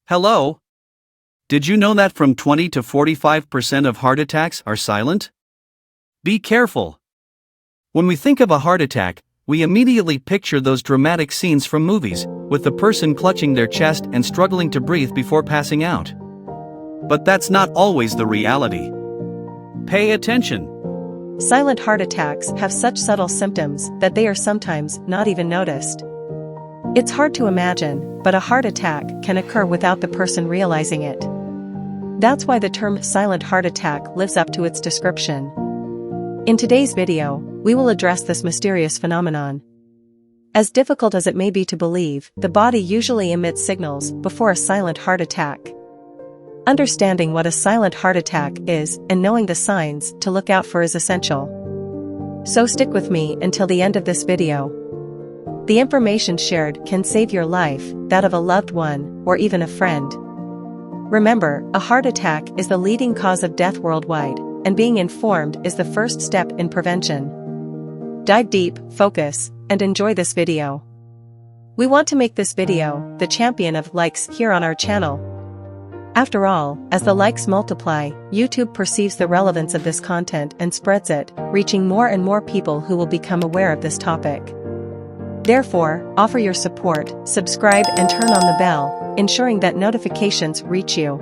Hello? Did you know that from 20 to 45% of heart attacks are silent? Be careful. When we think of a heart attack, we immediately picture those dramatic scenes from movies, with the person clutching their chest and struggling to breathe before passing out. But that's not always the reality. Pay attention. Silent heart attacks have such subtle symptoms that they are sometimes not even noticed. It's hard to imagine, but a heart attack can occur without the person realizing it. That's why the term silent heart attack lives up to its description. In today's video, we will address this mysterious phenomenon. As difficult as it may be to believe, the body usually emits signals before a silent heart attack. Understanding what a silent heart attack is and knowing the signs to look out for is essential. So stick with me until the end of this video. The information shared can save your life, that of a loved one, or even a friend. Remember, a heart attack is the leading cause of death worldwide, and being informed is the first step in prevention. Dive deep, focus, and enjoy this video. We want to make this video the champion of likes here on our channel. After all, as the likes multiply, YouTube perceives the relevance of this content and spreads it, reaching more and more people who will become aware of this topic. Therefore, offer your support, subscribe and turn on the bell, ensuring that notifications reach you.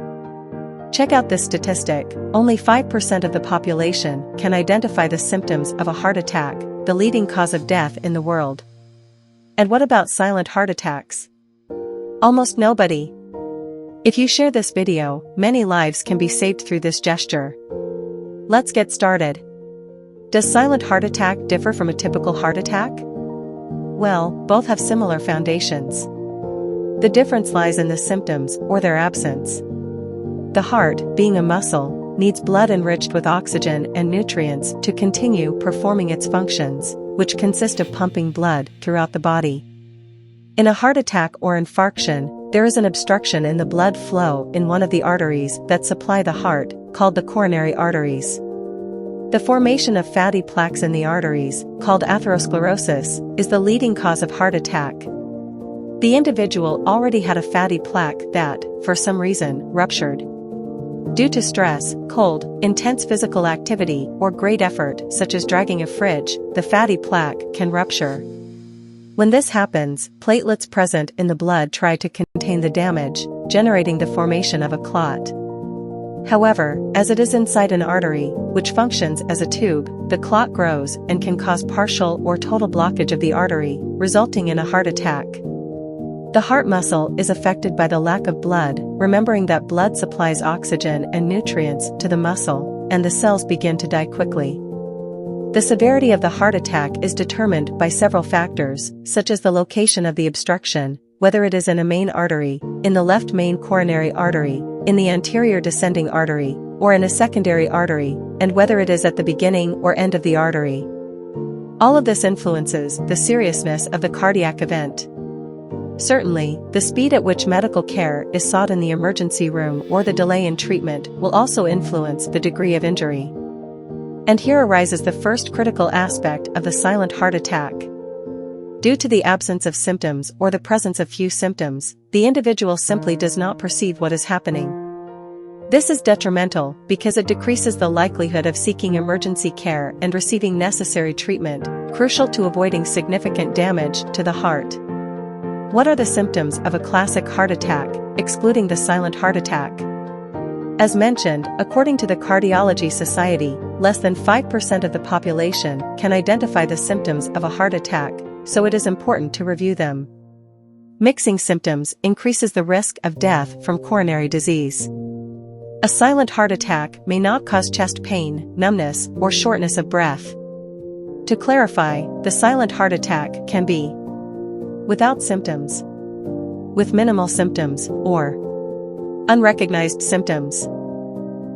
Check out this statistic: only 5% of the population can identify the symptoms of a heart attack, the leading cause of death in the world. And what about silent heart attacks? Almost nobody. If you share this video, many lives can be saved through this gesture. Let's get started. Does silent heart attack differ from a typical heart attack? Well, both have similar foundations. The difference lies in the symptoms or their absence. The heart, being a muscle, needs blood enriched with oxygen and nutrients to continue performing its functions, which consist of pumping blood throughout the body. In a heart attack or infarction, there is an obstruction in the blood flow in one of the arteries that supply the heart, called the coronary arteries. The formation of fatty plaques in the arteries, called atherosclerosis, is the leading cause of heart attack. The individual already had a fatty plaque that, for some reason, ruptured. Due to stress, cold, intense physical activity, or great effort, such as dragging a fridge, the fatty plaque can rupture. When this happens, platelets present in the blood try to contain the damage, generating the formation of a clot. However, as it is inside an artery, which functions as a tube, the clot grows and can cause partial or total blockage of the artery, resulting in a heart attack. The heart muscle is affected by the lack of blood, remembering that blood supplies oxygen and nutrients to the muscle, and the cells begin to die quickly. The severity of the heart attack is determined by several factors, such as the location of the obstruction, whether it is in a main artery, in the left main coronary artery, in the anterior descending artery, or in a secondary artery, and whether it is at the beginning or end of the artery. All of this influences the seriousness of the cardiac event. Certainly, the speed at which medical care is sought in the emergency room or the delay in treatment will also influence the degree of injury. And here arises the first critical aspect of the silent heart attack. Due to the absence of symptoms or the presence of few symptoms, the individual simply does not perceive what is happening. This is detrimental because it decreases the likelihood of seeking emergency care and receiving necessary treatment, crucial to avoiding significant damage to the heart. What are the symptoms of a classic heart attack, excluding the silent heart attack? As mentioned, according to the Cardiology Society, less than 5% of the population can identify the symptoms of a heart attack, so it is important to review them. Mixing symptoms increases the risk of death from coronary disease. A silent heart attack may not cause chest pain, numbness, or shortness of breath. To clarify, the silent heart attack can be without symptoms, with minimal symptoms, or unrecognized symptoms.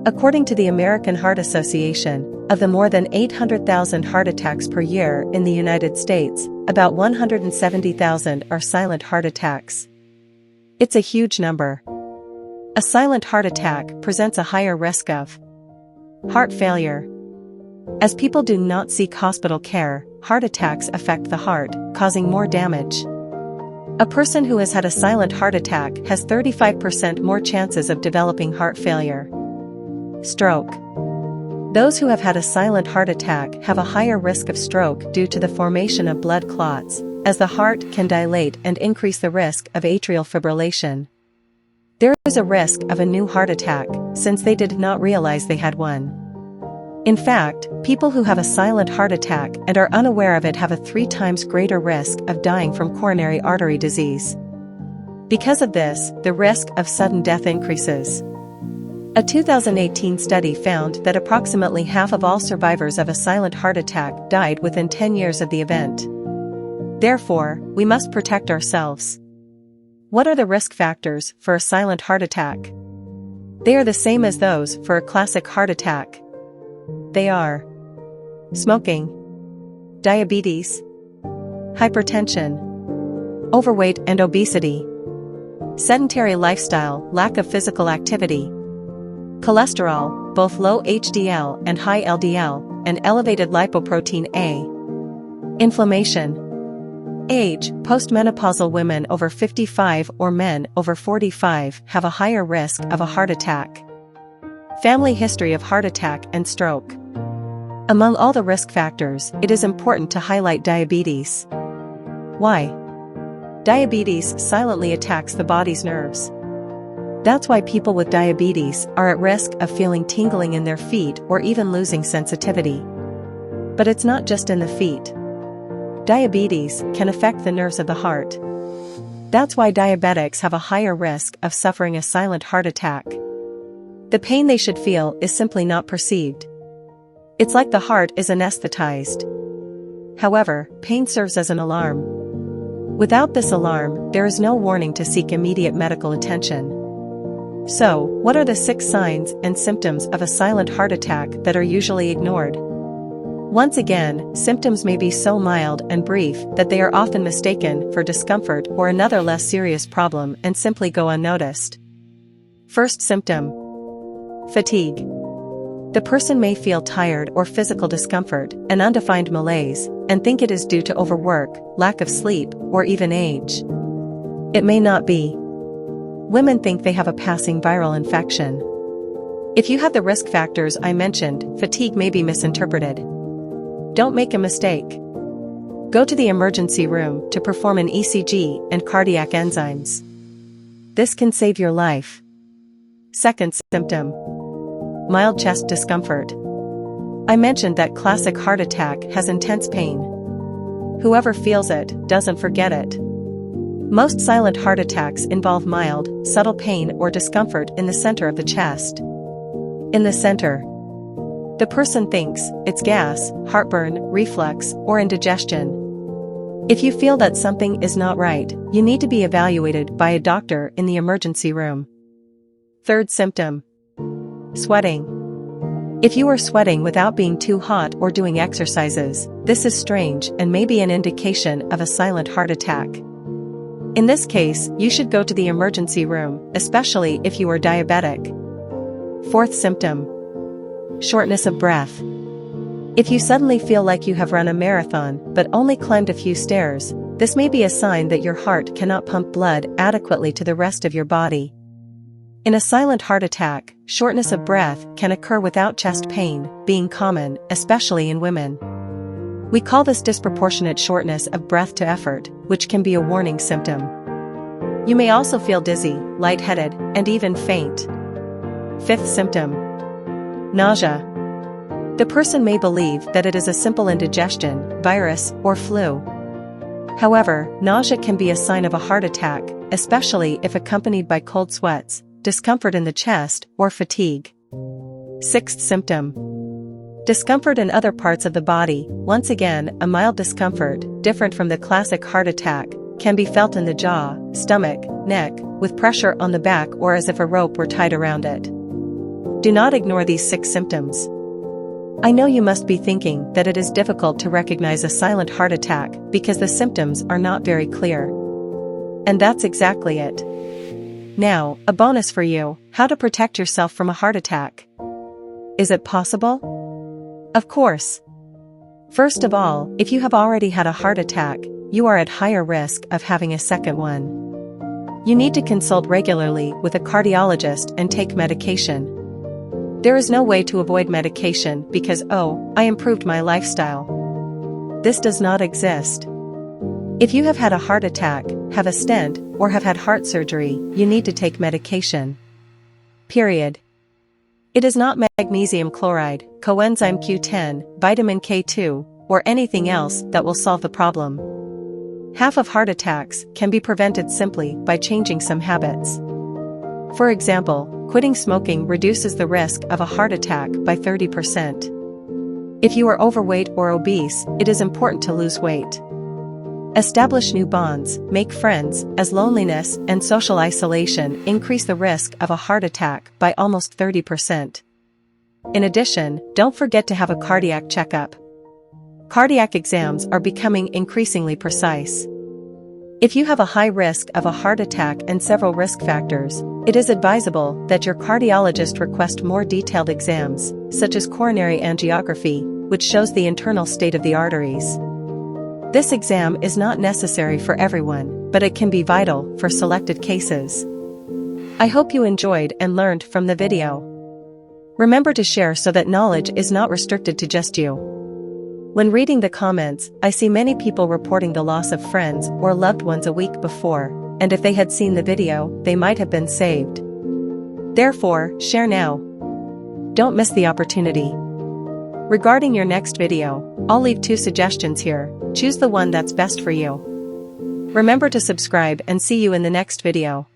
According to the American Heart Association, of the more than 800,000 heart attacks per year in the United States, about 170,000 are silent heart attacks. It's a huge number. A silent heart attack presents a higher risk of heart failure. As people do not seek hospital care, heart attacks affect the heart, causing more damage. A person who has had a silent heart attack has 35% more chances of developing heart failure. Stroke. Those who have had a silent heart attack have a higher risk of stroke due to the formation of blood clots, as the heart can dilate and increase the risk of atrial fibrillation. There is a risk of a new heart attack, since they did not realize they had one. In fact, people who have a silent heart attack and are unaware of it have a 3 times greater risk of dying from coronary artery disease. Because of this, the risk of sudden death increases. A 2018 study found that approximately half of all survivors of a silent heart attack died within 10 years of the event. Therefore, we must protect ourselves. What are the risk factors for a silent heart attack? They are the same as those for a classic heart attack. They are smoking, diabetes, hypertension, overweight and obesity, sedentary lifestyle, lack of physical activity, cholesterol, both low HDL and high LDL, and elevated lipoprotein A, inflammation, age. Postmenopausal women over 55 or men over 45 have a higher risk of a heart attack. Family history of heart attack and stroke. Among all the risk factors, it is important to highlight diabetes. Why? Diabetes silently attacks the body's nerves. That's why people with diabetes are at risk of feeling tingling in their feet or even losing sensitivity. But it's not just in the feet. Diabetes can affect the nerves of the heart. That's why diabetics have a higher risk of suffering a silent heart attack. The pain they should feel is simply not perceived. It's like the heart is anesthetized. However, pain serves as an alarm. Without this alarm, there is no warning to seek immediate medical attention. So, what are the 6 signs and symptoms of a silent heart attack that are usually ignored? Once again, symptoms may be so mild and brief that they are often mistaken for discomfort or another less serious problem and simply go unnoticed. First symptom: fatigue. The person may feel tired or physical discomfort, an undefined malaise, and think it is due to overwork, lack of sleep, or even age. It may not be. Women think they have a passing viral infection. If you have the risk factors I mentioned, fatigue may be misinterpreted. Don't make a mistake. Go to the emergency room to perform an ECG and cardiac enzymes. This can save your life. Second symptom: mild chest discomfort. I mentioned that classic heart attack has intense pain. Whoever feels it doesn't forget it. Most silent heart attacks involve mild, subtle pain or discomfort in the center of the chest. In the center, the person thinks it's gas, heartburn, reflux, or indigestion. If you feel that something is not right, you need to be evaluated by a doctor in the emergency room. Third symptom: sweating. If you are sweating without being too hot or doing exercises, this is strange and may be an indication of a silent heart attack. In this case, you should go to the emergency room, especially if you are diabetic. Fourth symptom: shortness of breath. If you suddenly feel like you have run a marathon but only climbed a few stairs, this may be a sign that your heart cannot pump blood adequately to the rest of your body. In a silent heart attack, shortness of breath can occur without chest pain being common, especially in women. We call this disproportionate shortness of breath to effort, which can be a warning symptom. You may also feel dizzy, lightheaded, and even faint. Fifth symptom: nausea. The person may believe that it is a simple indigestion, virus, or flu. However, nausea can be a sign of a heart attack, especially if accompanied by cold sweats, discomfort in the chest, or fatigue. Sixth symptom: discomfort in other parts of the body. Once again, a mild discomfort, different from the classic heart attack, can be felt in the jaw, stomach, neck, with pressure on the back or as if a rope were tied around it. Do not ignore these 6 symptoms. I know you must be thinking that it is difficult to recognize a silent heart attack because the symptoms are not very clear. And that's exactly it. Now, a bonus for you: how to protect yourself from a heart attack. Is it possible? Of course. First of all, if you have already had a heart attack, you are at higher risk of having a second one. You need to consult regularly with a cardiologist and take medication. There is no way to avoid medication because, oh, I improved my lifestyle. This does not exist. If you have had a heart attack, have a stent, or have had heart surgery, you need to take medication. Period. It is not magnesium chloride, coenzyme Q10, vitamin K2, or anything else that will solve the problem. Half of heart attacks can be prevented simply by changing some habits. For example, quitting smoking reduces the risk of a heart attack by 30%. If you are overweight or obese, it is important to lose weight. Establish new bonds, make friends, as loneliness and social isolation increase the risk of a heart attack by almost 30%. In addition, don't forget to have a cardiac checkup. Cardiac exams are becoming increasingly precise. If you have a high risk of a heart attack and several risk factors, it is advisable that your cardiologist request more detailed exams, such as coronary angiography, which shows the internal state of the arteries. This exam is not necessary for everyone, but it can be vital for selected cases. I hope you enjoyed and learned from the video. Remember to share so that knowledge is not restricted to just you. When reading the comments, I see many people reporting the loss of friends or loved ones a week before, and if they had seen the video, they might have been saved. Therefore, share now. Don't miss the opportunity. Regarding your next video, I'll leave 2 suggestions here. Choose the one that's best for you. Remember to subscribe and see you in the next video.